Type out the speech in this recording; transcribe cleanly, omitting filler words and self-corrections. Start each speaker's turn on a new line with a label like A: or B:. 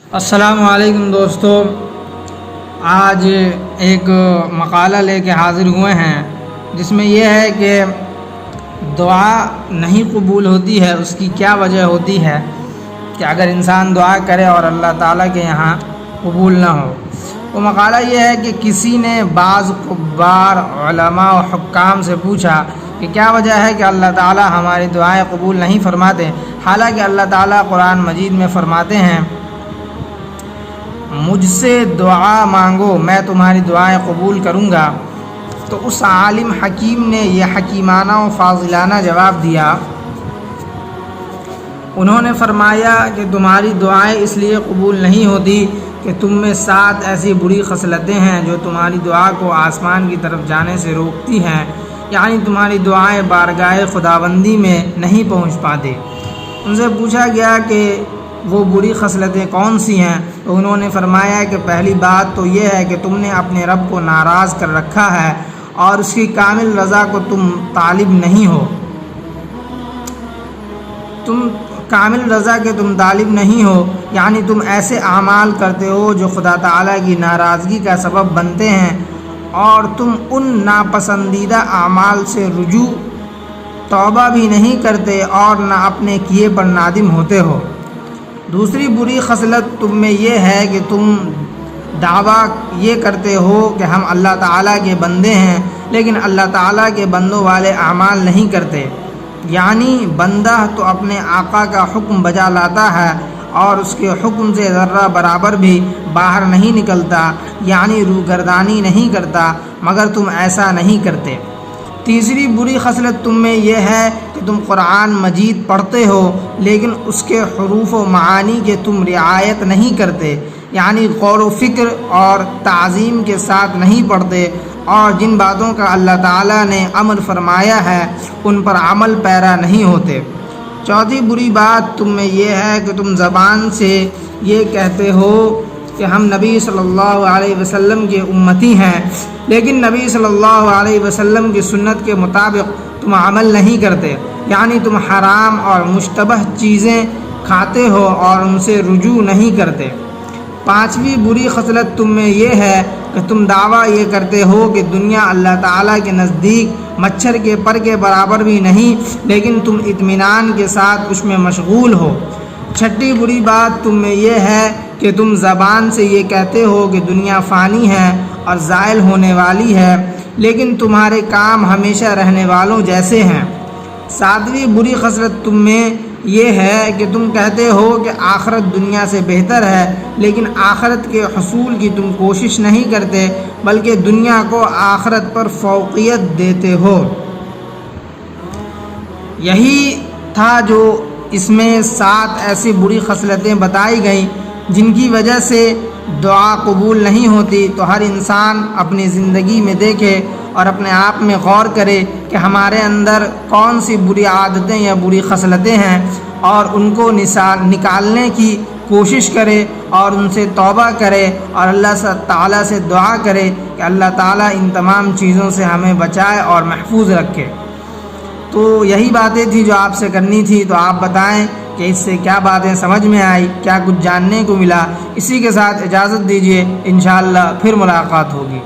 A: السلام علیکم دوستو، آج ایک مقالہ لے کے حاضر ہوئے ہیں جس میں یہ ہے کہ دعا نہیں قبول ہوتی ہے، اس کی کیا وجہ ہوتی ہے کہ اگر انسان دعا کرے اور اللہ تعالیٰ کے یہاں قبول نہ ہو۔ وہ مقالہ یہ ہے کہ کسی نے بعض کبار علماء و حکام سے پوچھا کہ کیا وجہ ہے کہ اللہ تعالیٰ ہماری دعائیں قبول نہیں فرماتے، حالانکہ اللہ تعالیٰ قرآن مجید میں فرماتے ہیں مجھ سے دعا مانگو میں تمہاری دعائیں قبول کروں گا۔ تو اس عالم حکیم نے یہ حکیمانہ و فاضلانہ جواب دیا، انہوں نے فرمایا کہ تمہاری دعائیں اس لیے قبول نہیں ہوتی کہ تم میں 7 ایسی بری خصلتیں ہیں جو تمہاری دعا کو آسمان کی طرف جانے سے روکتی ہیں، یعنی تمہاری دعائیں بارگاہ خداوندی میں نہیں پہنچ پاتے۔ ان سے پوچھا گیا کہ وہ بری خصلتیں کون سی ہیں، تو انہوں نے فرمایا کہ پہلی بات تو یہ ہے کہ تم نے اپنے رب کو ناراض کر رکھا ہے اور اس کی کامل رضا کو تم طالب نہیں ہو۔ تم کامل رضا کے تم طالب نہیں ہو، یعنی تم ایسے اعمال کرتے ہو جو خدا تعالیٰ کی ناراضگی کا سبب بنتے ہیں، اور تم ان ناپسندیدہ اعمال سے رجوع توبہ بھی نہیں کرتے اور نہ اپنے کیے پر نادم ہوتے ہو۔ دوسری بری خصلت تم میں یہ ہے کہ تم دعویٰ یہ کرتے ہو کہ ہم اللہ تعالیٰ کے بندے ہیں، لیکن اللہ تعالیٰ کے بندوں والے اعمال نہیں کرتے، یعنی بندہ تو اپنے آقا کا حکم بجا لاتا ہے اور اس کے حکم سے ذرہ برابر بھی باہر نہیں نکلتا، یعنی روگردانی نہیں کرتا، مگر تم ایسا نہیں کرتے۔ تیسری بری خصلت تم میں یہ ہے کہ تم قرآن مجید پڑھتے ہو لیکن اس کے حروف و معانی کے تم رعایت نہیں کرتے، یعنی غور و فکر اور تعظیم کے ساتھ نہیں پڑھتے، اور جن باتوں کا اللہ تعالیٰ نے امر فرمایا ہے ان پر عمل پیرا نہیں ہوتے۔ چوتھی بری بات تم میں یہ ہے کہ تم زبان سے یہ کہتے ہو کہ ہم نبی صلی اللہ علیہ وسلم کے امتی ہیں، لیکن نبی صلی اللہ علیہ وسلم کی سنت کے مطابق تم عمل نہیں کرتے، یعنی تم حرام اور مشتبہ چیزیں کھاتے ہو اور ان سے رجوع نہیں کرتے۔ پانچویں بری خصلت تم میں یہ ہے کہ تم دعویٰ یہ کرتے ہو کہ دنیا اللہ تعالیٰ کے نزدیک مچھر کے پر کے برابر بھی نہیں، لیکن تم اطمینان کے ساتھ اس میں مشغول ہو۔ چھٹی بری بات تم میں یہ ہے کہ تم زبان سے یہ کہتے ہو کہ دنیا فانی ہے اور زائل ہونے والی ہے، لیکن تمہارے کام ہمیشہ رہنے والوں جیسے ہیں۔ ساتویں بری خصلت تم میں یہ ہے کہ تم کہتے ہو کہ آخرت دنیا سے بہتر ہے، لیکن آخرت کے حصول کی تم کوشش نہیں کرتے بلکہ دنیا کو آخرت پر فوقیت دیتے ہو۔ یہی تھا جو اس میں 7 ایسی بری خصلتیں بتائی گئیں جن کی وجہ سے دعا قبول نہیں ہوتی۔ تو ہر انسان اپنی زندگی میں دیکھے اور اپنے آپ میں غور کرے کہ ہمارے اندر کون سی بری عادتیں یا بری خصلتیں ہیں، اور ان کو نکالنے کی کوشش کرے اور ان سے توبہ کرے اور اللہ تعالیٰ سے دعا کرے کہ اللہ تعالیٰ ان تمام چیزوں سے ہمیں بچائے اور محفوظ رکھے۔ تو یہی باتیں تھی جو آپ سے کرنی تھی، تو آپ بتائیں کہ اس سے کیا باتیں سمجھ میں آئی، کیا کچھ جاننے کو ملا۔ اسی کے ساتھ اجازت دیجیے، انشاءاللہ پھر ملاقات ہوگی۔